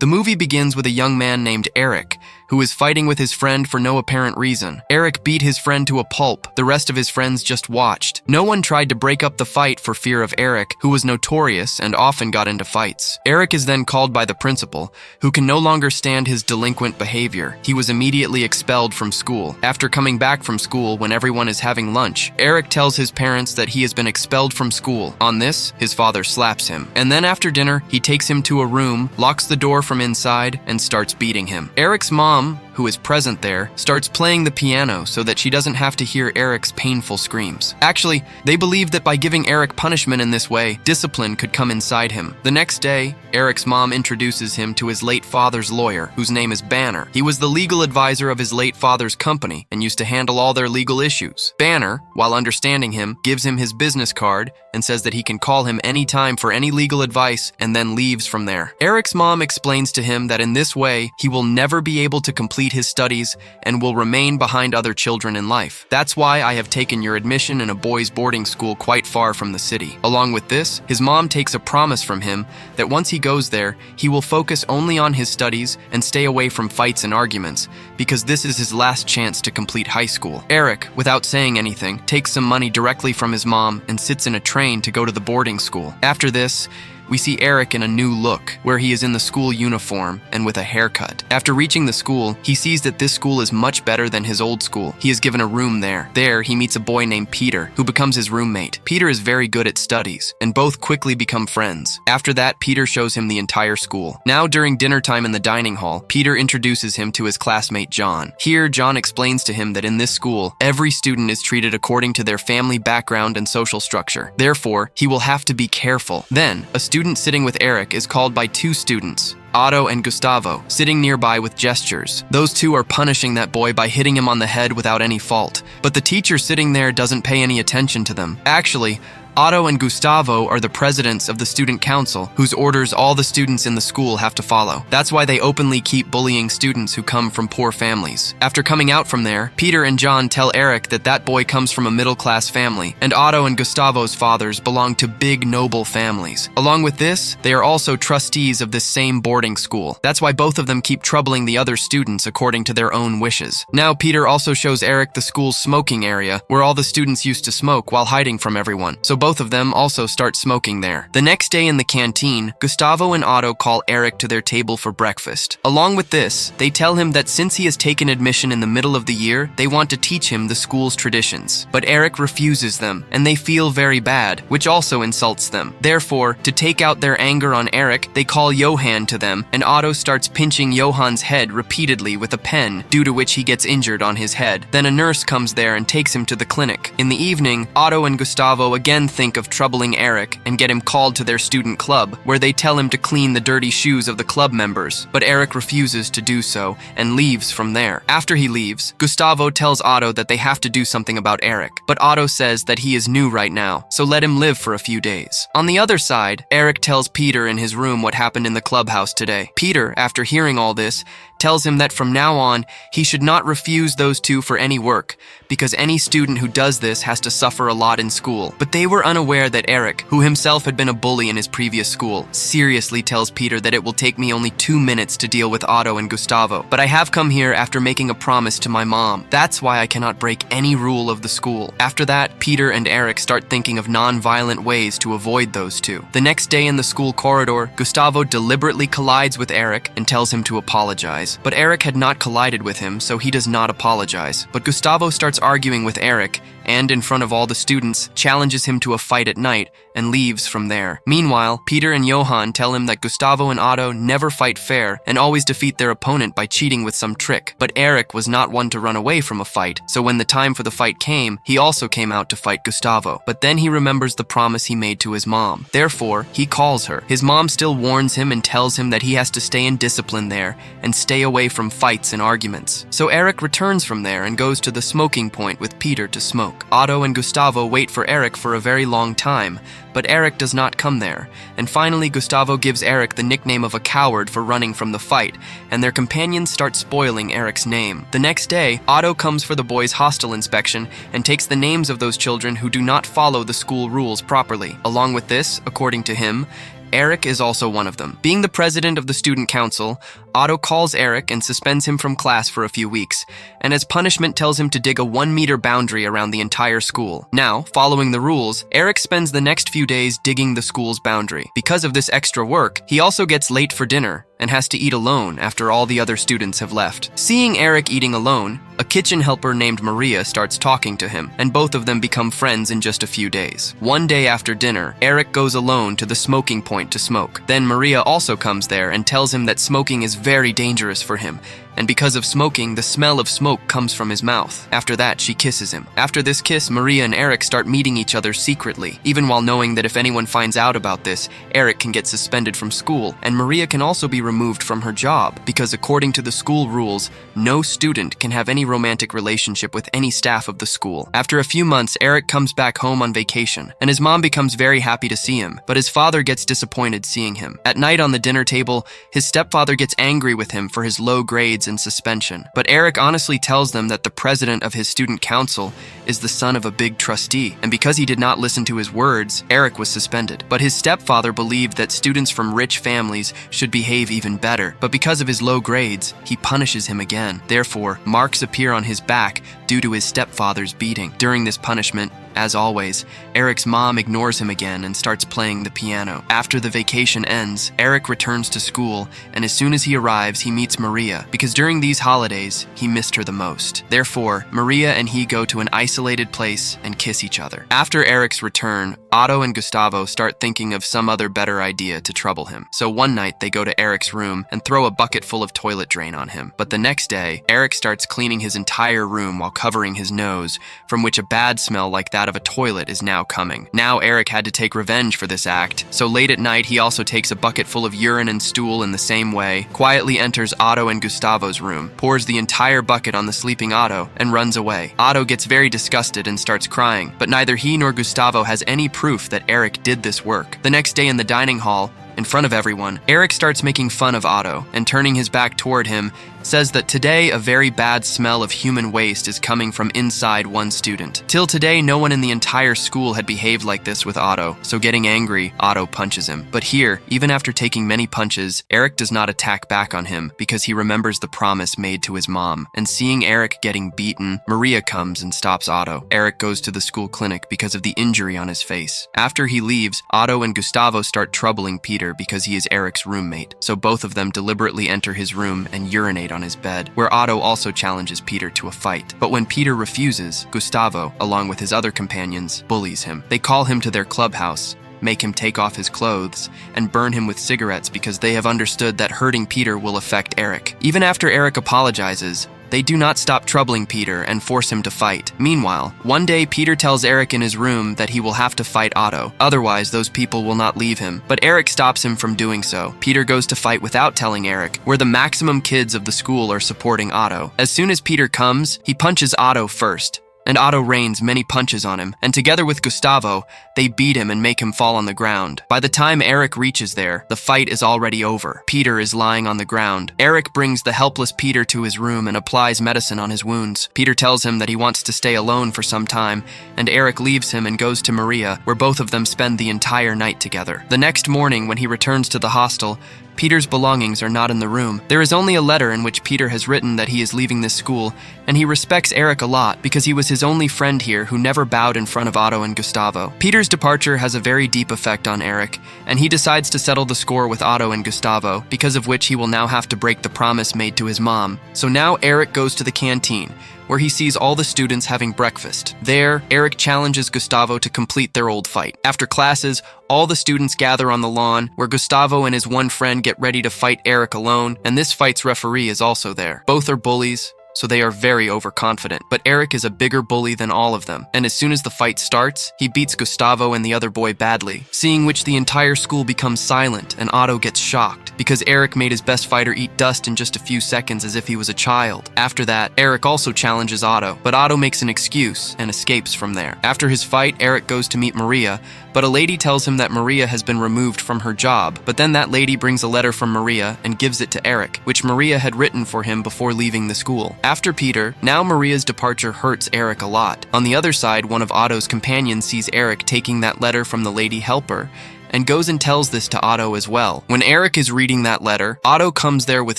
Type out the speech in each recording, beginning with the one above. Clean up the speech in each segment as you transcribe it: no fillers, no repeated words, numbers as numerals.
The movie begins with a young man named Eric, who is fighting with his friend for no apparent reason. Eric beat his friend to a pulp. The rest of his friends just watched. No one tried to break up the fight for fear of Eric, who was notorious and often got into fights. Eric is then called by the principal, who can no longer stand his delinquent behavior. He was immediately expelled from school. After coming back from school when everyone is having lunch, Eric tells his parents that he has been expelled from school. On this, his father slaps him. And then after dinner, he takes him to a room, locks the door from inside, and starts beating him. Eric's mom, who is present there, starts playing the piano so that she doesn't have to hear Eric's painful screams. Actually, they believe that by giving Eric punishment in this way, discipline could come inside him. The next day, Eric's mom introduces him to his late father's lawyer, whose name is Banner. He was the legal advisor of his late father's company and used to handle all their legal issues. Banner, while understanding him, gives him his business card and says that he can call him anytime for any legal advice and then leaves from there. Eric's mom explains to him that in this way, he will never be able to complete his studies and will remain behind other children in life. That's why I have taken your admission in a boys' boarding school quite far from the city. Along with this, his mom takes a promise from him that once he goes there, he will focus only on his studies and stay away from fights and arguments, because this is his last chance to complete high school. Eric, without saying anything, takes some money directly from his mom and sits in a train to go to the boarding school. After this, we see Eric in a new look, where he is in the school uniform and with a haircut. After reaching the school, he sees that this school is much better than his old school. He is given a room there. There, he meets a boy named Peter, who becomes his roommate. Peter is very good at studies, and both quickly become friends. After that, Peter shows him the entire school. Now, during dinner time in the dining hall, Peter introduces him to his classmate John. Here, John explains to him that in this school, every student is treated according to their family background and social structure. Therefore, he will have to be careful. Then, a student sitting with Eric is called by two students, Otto and Gustavo, sitting nearby with gestures. Those two are punishing that boy by hitting him on the head without any fault. But the teacher sitting there doesn't pay any attention to them. Actually, Otto and Gustavo are the presidents of the student council, whose orders all the students in the school have to follow. That's why they openly keep bullying students who come from poor families. After coming out from there, Peter and John tell Eric that that boy comes from a middle-class family, and Otto and Gustavo's fathers belong to big, noble families. Along with this, they are also trustees of this same boarding school. That's why both of them keep troubling the other students according to their own wishes. Now, Peter also shows Eric the school's smoking area, where all the students used to smoke while hiding from everyone. So both of them also start smoking there. The next day in the canteen, Gustavo and Otto call Eric to their table for breakfast. Along with this, they tell him that since he has taken admission in the middle of the year, they want to teach him the school's traditions. But Eric refuses them, and they feel very bad, which also insults them. Therefore, to take out their anger on Eric, they call Johan to them, and Otto starts pinching Johan's head repeatedly with a pen, due to which he gets injured on his head. Then a nurse comes there and takes him to the clinic. In the evening, Otto and Gustavo again think of troubling Eric and get him called to their student club, where they tell him to clean the dirty shoes of the club members. But Eric refuses to do so and leaves from there. After he leaves, Gustavo tells Otto that they have to do something about Eric, but Otto says that he is new right now, so let him live for a few days. On the other side, Eric tells Peter in his room what happened in the clubhouse today. Peter, after hearing all this, tells him that from now on, he should not refuse those two for any work, because any student who does this has to suffer a lot in school. But they were unaware that Eric, who himself had been a bully in his previous school, seriously tells Peter that it will take me only 2 minutes to deal with Otto and Gustavo, but I have come here after making a promise to my mom. That's why I cannot break any rule of the school. After that, Peter and Eric start thinking of non-violent ways to avoid those two. The next day in the school corridor, Gustavo deliberately collides with Eric and tells him to apologize. But Eric had not collided with him, so he does not apologize. But Gustavo starts arguing with Eric, and in front of all the students, challenges him to a fight at night and leaves from there. Meanwhile, Peter and Johan tell him that Gustavo and Otto never fight fair and always defeat their opponent by cheating with some trick. But Eric was not one to run away from a fight, so when the time for the fight came, he also came out to fight Gustavo. But then he remembers the promise he made to his mom. Therefore, he calls her. His mom still warns him and tells him that he has to stay in discipline there and stay away from fights and arguments. So Eric returns from there and goes to the smoking point with Peter to smoke. Otto and Gustavo wait for Eric for a very long time, but Eric does not come there. And finally, Gustavo gives Eric the nickname of a coward for running from the fight, and their companions start spoiling Eric's name. The next day, Otto comes for the boys' hostel inspection and takes the names of those children who do not follow the school rules properly. Along with this, according to him, Eric is also one of them. Being the president of the student council, Otto calls Eric and suspends him from class for a few weeks, and as punishment tells him to dig a 1-meter boundary around the entire school. Now, following the rules, Eric spends the next few days digging the school's boundary. Because of this extra work, he also gets late for dinner and has to eat alone after all the other students have left. Seeing Eric eating alone, a kitchen helper named Maria starts talking to him, and both of them become friends in just a few days. One day after dinner, Eric goes alone to the smoking point to smoke. Then Maria also comes there and tells him that smoking is very dangerous for him, and because of smoking, the smell of smoke comes from his mouth. After that, she kisses him. After this kiss, Maria and Eric start meeting each other secretly, even while knowing that if anyone finds out about this, Eric can get suspended from school, and Maria can also be removed from her job, because according to the school rules, no student can have any romantic relationship with any staff of the school. After a few months, Eric comes back home on vacation, and his mom becomes very happy to see him, but his father gets disappointed seeing him. At night on the dinner table, his stepfather gets angry with him for his low grades and suspension. But Eric honestly tells them that the president of his student council is the son of a big trustee, and because he did not listen to his words, Eric was suspended. But his stepfather believed that students from rich families should behave even better, but because of his low grades, he punishes him again. Therefore, marks appear on his back due to his stepfather's beating. During this punishment, as always, Eric's mom ignores him again and starts playing the piano. After the vacation ends, Eric returns to school, and as soon as he arrives, he meets Maria, because during these holidays, he missed her the most. Therefore, Maria and he go to an isolated place and kiss each other. After Eric's return, Otto and Gustavo start thinking of some other better idea to trouble him. So one night, they go to Eric's room and throw a bucket full of toilet drain on him. But the next day, Eric starts cleaning his entire room while covering his nose, from which a bad smell like that of a toilet is now coming. Now Eric had to take revenge for this act, so late at night he also takes a bucket full of urine and stool in the same way, quietly enters Otto and Gustavo's room, pours the entire bucket on the sleeping Otto, and runs away. Otto gets very disgusted and starts crying, but neither he nor Gustavo has any proof that Eric did this work. The next day in the dining hall, in front of everyone, Eric starts making fun of Otto, and turning his back toward him, says that today a very bad smell of human waste is coming from inside one student. Till today, no one in the entire school had behaved like this with Otto, so getting angry, Otto punches him. But here, even after taking many punches, Eric does not attack back on him because he remembers the promise made to his mom. And seeing Eric getting beaten, Maria comes and stops Otto. Eric goes to the school clinic because of the injury on his face. After he leaves, Otto and Gustavo start troubling Peter because he is Eric's roommate, so both of them deliberately enter his room and urinate on his bed, where Otto also challenges Peter to a fight. But when Peter refuses, Gustavo, along with his other companions, bullies him. They call him to their clubhouse, make him take off his clothes, and burn him with cigarettes because they have understood that hurting Peter will affect Eric. Even after Eric apologizes, they do not stop troubling Peter and force him to fight. Meanwhile, one day Peter tells Eric in his room that he will have to fight Otto, otherwise those people will not leave him. But Eric stops him from doing so. Peter goes to fight without telling Eric, where the maximum kids of the school are supporting Otto. As soon as Peter comes, he punches Otto first, and Otto rains many punches on him, and together with Gustavo, they beat him and make him fall on the ground. By the time Eric reaches there, the fight is already over. Peter is lying on the ground. Eric brings the helpless Peter to his room and applies medicine on his wounds. Peter tells him that he wants to stay alone for some time, and Eric leaves him and goes to Maria, where both of them spend the entire night together. The next morning, when he returns to the hostel, Peter's belongings are not in the room. There is only a letter in which Peter has written that he is leaving this school, and he respects Eric a lot because he was his only friend here who never bowed in front of Otto and Gustavo. Peter's departure has a very deep effect on Eric, and he decides to settle the score with Otto and Gustavo, because of which he will now have to break the promise made to his mom. So now Eric goes to the canteen, where he sees all the students having breakfast. There, Eric challenges Gustavo to complete their old fight. After classes, all the students gather on the lawn, where Gustavo and his one friend get ready to fight Eric alone, and this fight's referee is also there. Both are bullies, so they are very overconfident. But Eric is a bigger bully than all of them, and as soon as the fight starts, he beats Gustavo and the other boy badly, seeing which the entire school becomes silent, and Otto gets shocked, because Eric made his best fighter eat dust in just a few seconds as if he was a child. After that, Eric also challenges Otto, but Otto makes an excuse and escapes from there. After his fight, Eric goes to meet Maria, but a lady tells him that Maria has been removed from her job. But then that lady brings a letter from Maria and gives it to Eric, which Maria had written for him before leaving the school. After Peter, now Maria's departure hurts Eric a lot. On the other side, one of Otto's companions sees Eric taking that letter from the lady helper and goes and tells this to Otto as well. When Eric is reading that letter, Otto comes there with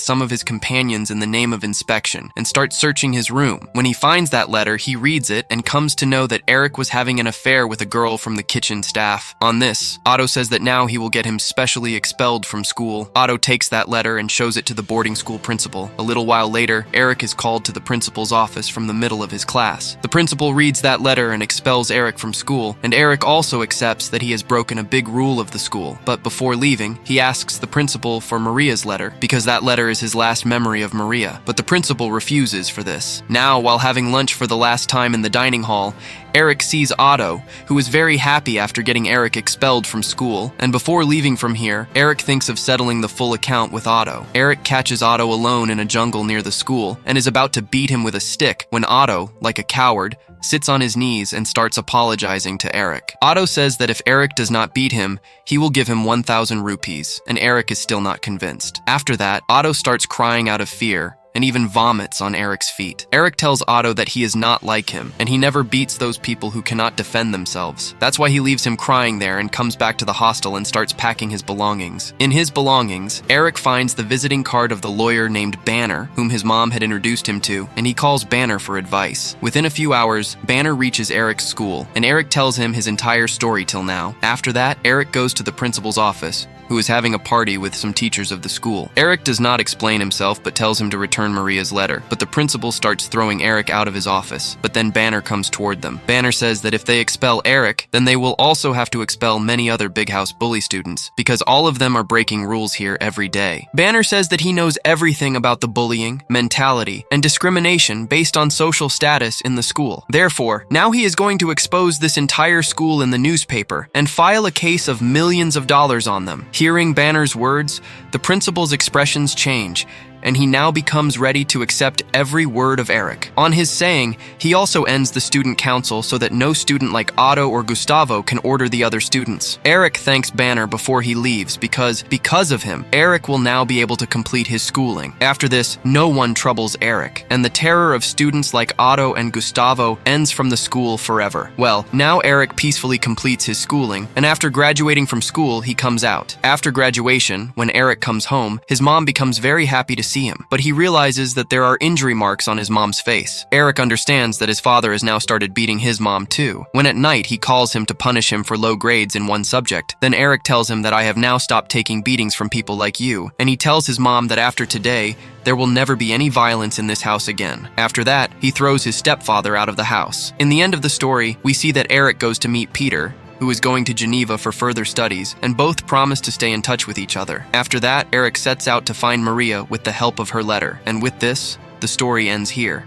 some of his companions in the name of inspection and starts searching his room. When he finds that letter, he reads it and comes to know that Eric was having an affair with a girl from the kitchen staff. On this, Otto says that now he will get him specially expelled from school. Otto takes that letter and shows it to the boarding school principal. A little while later, Eric is called to the principal's office from the middle of his class. The principal reads that letter and expels Eric from school, and Eric also accepts that he has broken a big rule of the school. But before leaving, he asks the principal for Maria's letter, because that letter is his last memory of Maria. But the principal refuses for this. Now, while having lunch for the last time in the dining hall, Eric sees Otto, who is very happy after getting Eric expelled from school, and before leaving from here, Eric thinks of settling the full account with Otto. Eric catches Otto alone in a jungle near the school, and is about to beat him with a stick when Otto, like a coward, sits on his knees and starts apologizing to Eric. Otto says that if Eric does not beat him, he will give him 1,000 rupees, and Eric is still not convinced. After that, Otto starts crying out of fear, and even vomits on Eric's feet. Eric tells Otto that he is not like him, and he never beats those people who cannot defend themselves. That's why he leaves him crying there and comes back to the hostel and starts packing his belongings. In his belongings, Eric finds the visiting card of the lawyer named Banner, whom his mom had introduced him to, and he calls Banner for advice. Within a few hours, Banner reaches Eric's school, and Eric tells him his entire story till now. After that, Eric goes to the principal's office, who is having a party with some teachers of the school. Eric does not explain himself, but tells him to return Maria's letter. But the principal starts throwing Eric out of his office, but then Banner comes toward them. Banner says that if they expel Eric, then they will also have to expel many other Big House Bully students, because all of them are breaking rules here every day. Banner says that he knows everything about the bullying, mentality, and discrimination based on social status in the school. Therefore, now he is going to expose this entire school in the newspaper and file a case of millions of dollars on them. Hearing Banner's words, the principal's expressions change, and he now becomes ready to accept every word of Eric. On his saying, he also ends the student council so that no student like Otto or Gustavo can order the other students. Eric thanks Banner before he leaves because of him, Eric will now be able to complete his schooling. After this, no one troubles Eric, and the terror of students like Otto and Gustavo ends from the school forever. Well, now Eric peacefully completes his schooling, and after graduating from school, he comes out. After graduation, when Eric comes home, his mom becomes very happy to see him, but he realizes that there are injury marks on his mom's face. Eric understands that his father has now started beating his mom too. When at night he calls him to punish him for low grades in one subject, then Eric tells him that I have now stopped taking beatings from people like you, and he tells his mom that after today, there will never be any violence in this house again. After that, he throws his stepfather out of the house. In the end of the story, we see that Eric goes to meet Peter, who is going to Geneva for further studies, and both promise to stay in touch with each other. After that, Eric sets out to find Maria with the help of her letter, and with this, the story ends here.